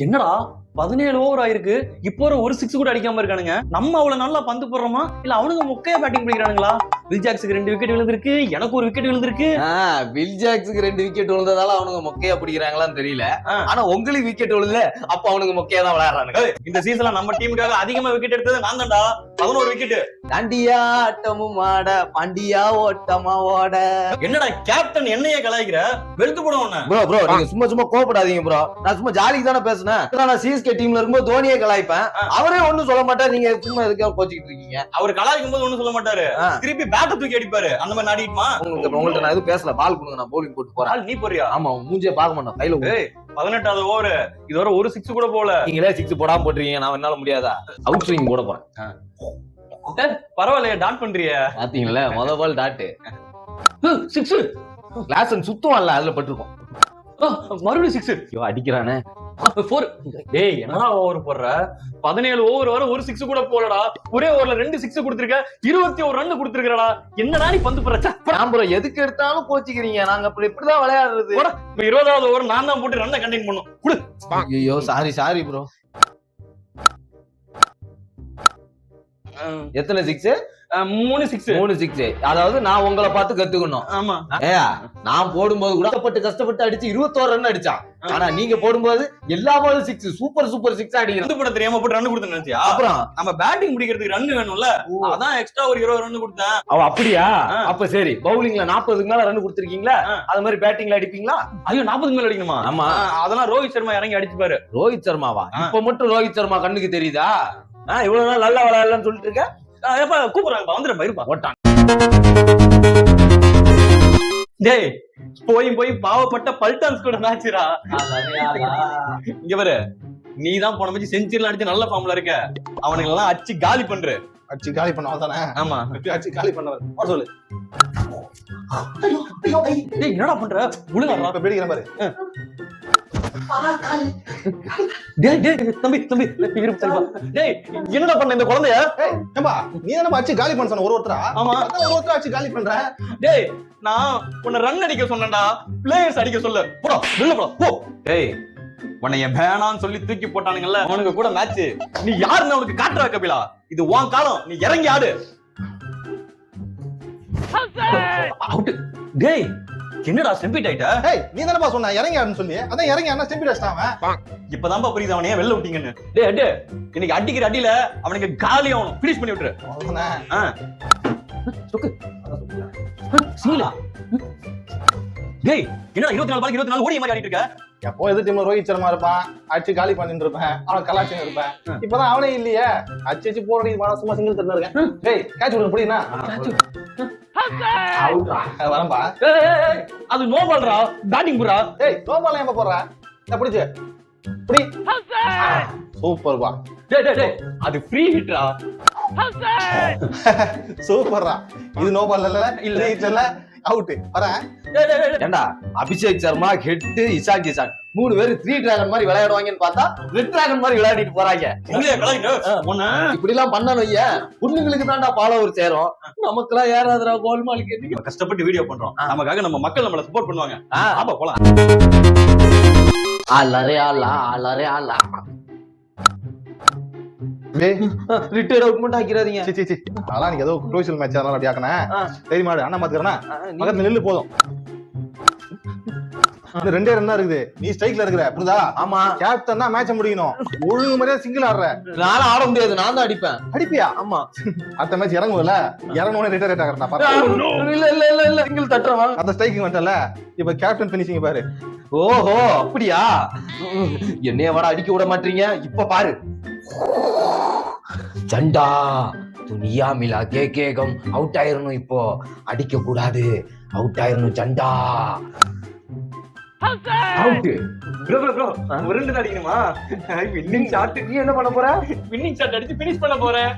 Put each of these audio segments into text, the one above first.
என்னடா 17 ஓவர் ஆயிருக்கு. இப்போ ஒரு 6 கூட அடிக்காம இருக்கானுங்க. நம்ம அவ்வளவு நல்லா பந்து போடுறோமா இல்ல அவனுங்க மொக்கையா பேட்டிங் பண்ணிக்கிறானுங்களா? வில்ஜாக்ஸுக்கு 2 விக்கெட் விழுந்திருக்கு, எனக்கு ஒரு விக்கெட் விழுந்திருக்கு. வில்ஜாக்ஸுக்கு 2 விக்கெட் விழுந்ததால அவனுங்க மொக்கையா பிடிக்கிறாங்களான்னு தெரியல. ஆனா உங்களுக்கு விக்கெட் விழுல, அப்ப அவனுங்க மொக்கையா தான் விளையாடுறானுங்க. இந்த சீசன்ல நம்ம டீமுக்காக அதிகமா விக்கெட் எடுத்தது நான் தான்டா. 11 விக்கெட். தாண்டியா ஆட்டமும் ஆட பாண்டியா ஓட்டமா ஓட. என்னடா கேப்டன் என்னையே கலாய்க்கிற? வெளுத்து போடுவோம் உன்னை. ப்ரோ நீங்க சும்மா கோபப்படாதீங்க ப்ரோ. நான் சும்மா ஜாலிக்கு தானே பேசுனேன். நான் சிஎஸ்கே டீம்ல இருக்கும்போது தோனியே கலாய்ப்பேன். அவரே ஒண்ணும் சொல்ல மாட்டாரு. நீங்க சும்மா எதுக்காக கோச்சிக்கிட்டு இருக்கீங்க? அவர் கலாய்க்கும் போது ஒண்ணும் சொல்ல மாட்டாரு. திருப்பி பேட்டை தூக்கி அடிப்பாரு. அந்த மாதிரி நாடிட்டுமா? உங்கள்ட்ட நான் எதுவும் பேசல. பால் கொடுங்க, நான் bowling போட்டு போறேன். நீ போறியா? ஆமா, மூஞ்சியே பார்க்க மாட்டேன். கையில 18வது ஓவர். இதுவரை ஒரு 6 கூட போல. நீங்களே 6 போடாம போட்டுருக்கீங்க. நான் என்னால முடியாதா? அவுட் ஸ்விங் போட போறேன். பரவாயில்லையே, டாட் பண்றிய. பாத்தீங்களா, முத பால் டாட் 6. கிளாஸ் சுத்தம் அல்ல, அதுல பட்டிருக்கோம். மறுபடியும் 6. ஐயோ அடிக்கிறானே. 4. டேய் என்னடா ஓவர் போடுற? 17 ஓவர் வர ஒரு 6 கூட போலடா. ஒரே ஓவர்ல 2 6 கொடுத்திருக்க. 21 ரன் கொடுத்திருக்கடா. என்னடா நீ பந்து போற? ப்ரோ எதுக்கு எடுத்தாலும் கோச்சிக்கிறீங்க. நாங்க அப்படி இப்படிதான் விளையாடுறது. 20வது ஓவர் நான் தான் போட்டு ரன்னை கண்டெயின் பண்ணும். குடு. ஐயோ சாரி ப்ரோ. எத்தனை 6? 3 6. அதாவது நான் உங்களை பார்த்து கத்துக்கணும். ஆமா. நான் போடும்போது கூட கஷ்டப்பட்டு அடிச்சு 21 ரன் அடிச்சான். ஆனா நீங்க போடும்போது எல்லா பாலும் 6 சூப்பர் 6 அடிக்கணும். வந்து போட தெரியாம போட்டு ரன் கொடுத்து நினைச்சியா? அப்புறம் நம்ம பேட்டிங் முடிக்கிறதுக்கு ரன் வேணும்ல, அதான் எக்ஸ்ட்ரா ஒரு 20 ரன் கொடுத்தேன். அப்படியா? அப்ப சரி, பவுலிங்ல 40க்கு மேல ரன் கொடுத்திருக்கீங்களா? அது மாதிரி பேட்டிங்ல அடிப்பீங்களா? ஐயோ 40க்கு மேல அடிக்கணுமா? ஆமா. அதெல்லாம் ரோஹித் சர்மா இறங்கி அடிச்சுப்பாரு. ரோஹித் சர்மாவா? இப்ப மட்டும் ரோஹித் சர்மா கண்ணுக்கு தெரியுதா? இவ்வளவு நாள் நல்லா விளையாடலாம்னு சொல்லிட்டு இருக்க. கூப்பிடுறாங்க, வந்துடுறேன் இருப்பா. ஓட்டான். டேய் போய் பாவப்பட்ட பல்டான்ஸ் கூட மேட்ச்ரா. இங்க பாரு, நீ தான் போன மேட்ச் செஞ்சுரிலாம் அடிச்சு நல்ல ஃபார்ம்ல இருக்க. அவனுங்க எல்லாம் அடிச்சு காலி பண்ற. அடிச்சு காலி பண்ணவா தானே? ஆமா, அடிச்சு காலி பண்ணவர். வர சொல்லு. டேய் என்னடா பண்ற? உழுங்கடா. இப்ப பேடிக்கிற பாரு. டேய் தம்பி இருப்பு சரிப்பா. டேய் என்னடா பண்ண இந்த குழந்தைய? ஏம்பா நீ தானே அடிச்சு காலி பண்ண சொன்ன ஒருத்தரா? ஆமா, ஒருத்தரா அடிச்சு காலி பண்ற. டேய் நான் உன்னை ரன் அடிக்க சொன்னேன்டா, பிளேயர்ஸ் அடிக்க சொல்ல. போடா வெளில போடா போ. டேய் உன்னைய வேணான்னு சொல்லி தூக்கி போட்டானுங்கல்ல, அவனுக்கு கூட மேட்ச். நீ யாருன்னு அவனுக்கு காட்டுறா கபிலா. இது உன் காலம், நீ இறங்கி ஆடு. அவுட். டேய் என்னடா ஸ்டெம்பிட் ஆயிட்ட? ஏய் நீ தானே சொன்ன இறங்கி ஆடுன்னு சொல்லி. அதான் இறங்கி ஆடுனா ஸ்டெம்பிட் அடிச்சான். இப்பதான்ப்பா புரியுது அவனையே வெளில விட்டீங்கன்னு. டேய் அடி, இன்னைக்கு அடிக்கிற அடியில அவனுக்கு காலி ஆகணும். ஃபினிஷ் பண்ணி விட்டுரு. சொக்கு சீலா. டேய் என்னடா 24 பால் 24 ஓடி மாதிரி ஆடிட்டு இருக்க? எப்போ எது டீம்ல ரோஹித் சர்மா இருப்பான், அடிச்சு காலி பண்ணிட்டு இருப்பேன், அவன் கலாச்சின்னு இருப்பேன். இப்பதான் அவனே இல்லையே, அடிச்சு போறடி சும்மா சிங்கிள் தட்டு இருக்கேன். டேய் கேட்ச் விடுங்க புரியுதா? வரம்பா. அது நோ பால்ரா, பேட்டிங் புரா. டேய் நோ பால் ஏன் போடுற? பிடிச்சு புடி. சூப்பர் பா. டேய் அது ஃப்ரீ ஹிட்ரா. சூப்பர்ரா. இது நோ பால் இல்ல இல்ல அவுட். வரேன். ஏண்டா அபிஷேக் சர்மா, ஹெட், இசாக் 3 பேரும் 3 டிராகன் மாதிரி விளையாடுவாங்கன்னு பார்த்தா ரெட் டிராகன் மாதிரி விளையாடிட்டு போறாங்க. இப்படி எல்லாம் பண்ணணும். பொண்ணுங்களுக்கு தான்டா ஃபாலோவர் சேரும், நமக்கெல்லாம் யாராவது கோல்மால் கேட்டு. கஷ்டப்பட்டு வீடியோ பண்றோம், நமக்காக நம்ம மக்கள் நம்மள சப்போர்ட் பண்ணுவாங்க. ஆமா போலாம். அலரே ஆலா ரிட்டையர் அவுட் மட்டும் ஆக்கிறாதீங்க. அதெல்லாம் நீங்க ஏதோ குரூஷியல் மேட்ச் அதனால அப்படி ஆக்கணும். தெரியுமா அண்ணா பாத்துக்கிறேன்னா பக்கத்துல நெல்லு போதும். இன்னும் 2 ரன் தான் இருக்குது. நீ ஸ்ட்ரைக்ல இருக்கிற புரியுதா? ஆமா, கேப்டன் தான் மேட்ச முடியணும். ஒழுங்கு மாதிரியா சிங்கிள் ஆடுற. நானும் ஆட முடியாது, நான் தான் அடிப்பேன். அடிப்பியா? ஆமா. அடுத்த மேட்ச் இறங்குவல, இறங்கணும்னு ரிட்டையர் ஆகிறதா பாரு. இல்ல சிங்கிள் தட்டுறவன் அந்த ஸ்ட்ரைக்கிங் வந்துட்டல. இப்ப கேப்டன் ஃபினிஷிங் பாரு. ஓஹோ அப்படியா? என்னைய வட அடிக்க விட மாட்டீங்க. இப்ப பாரு. சண்டா துனியா மிலா கேகம். அவுட் ஆயிரணும். இப்போ அடிக்க கூடாது, அவுட் ஆயிரணும். சண்டா அவுட். ப்ரோ ஒரு ரெண்டு அடிக்கணுமா? Winning shot. நீ என்ன பண்ண போற? வின்னிங் ஷாட் அடிச்சு ஃபினிஷ் பண்ண போறேன்.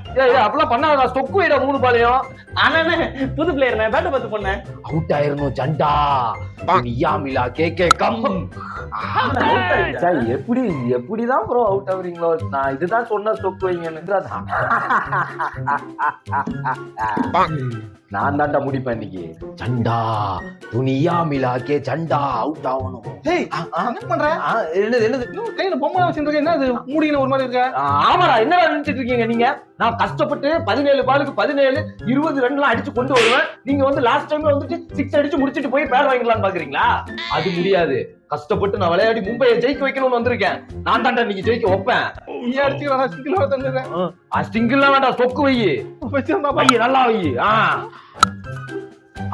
அப்பலாம் பண்ணாதடா, ஸ்டொக் வைடா 3 பாலையும். ஆனானே புது பிளேயர், நான் பேட் பார்த்து பண்ணேன். அவுட் ஆயிரணும். சண்டா துனியா மிலா கேகம். எப்படிதான் ப்ரோ அவுட் ஆவறீங்களோ? நான் இதுதான் சொன்ன ஸ்டொக் வைங்கன்னு. நான் தாண்டா முடிப்பேன் இன்னைக்கு. சண்டா துனியா மிலா கே சண்டா அவுட் ஆகணும். டேய் என்ன பண்ற என்னது இன்னும் கையில பொம்மை வச்சுட்டு இருக்க, என்ன அது மூடின ஒரு மாதிரி இருக்க? ஆமாடா என்னடா நினைச்சிட்டு இருக்கீங்க நீங்க? நான் கஷ்டப்பட்டு 17 பாலுக்கு 17 20 ரன்லாம் அடிச்சு கொண்டு வருவேன். நீங்க வந்து லாஸ்ட் டைம் வந்துட்டு 6 அடிச்சு முடிச்சிட்டு போய் பேட் வாங்கிடலாம்னு பாக்குறீங்களா? அது முடியாது. கஷ்டப்பட்டு நான் விளையாடி மும்பையை ஜெயிக்க வைக்கணும்னு வந்திருக்கேன். நான் தான்டா நீங்க ஜெயிக்க வைப்பேன். நீ அடிச்சுக்கலாம், சிங்கிள் தந்துடுறேன். ஸ்டிங்கிள்லாம் வேண்டாம், சொக்கு வை வை, நல்லா வை.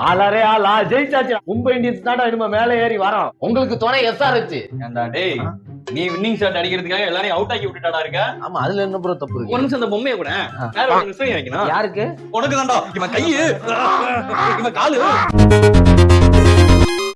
ஆளாரே ஆளா ஜெயிச்சாச்சு. மும்பை இந்தியன்ஸ் தான்டா இனிமே மேல ஏறி வரோம். உங்களுக்கு துணை SRH. ஏன்டா டேய், நீ வின்னிங் ஷாட் அடிக்கிறதுக்காக எல்லாரையும் அவுட் ஆக்கி விட்டுட்டாடா இருக்க. ஆமா, அதுல என்ன ப்ரோ தப்பு இருக்கு? ஒரு நிமிஷம் அந்த பொம்மையை கூட வேற ஒரு நிமிஷம் வைக்கணும். யாருக்கு? உனக்கு தான்டா. இவன் கையு இவன் காலு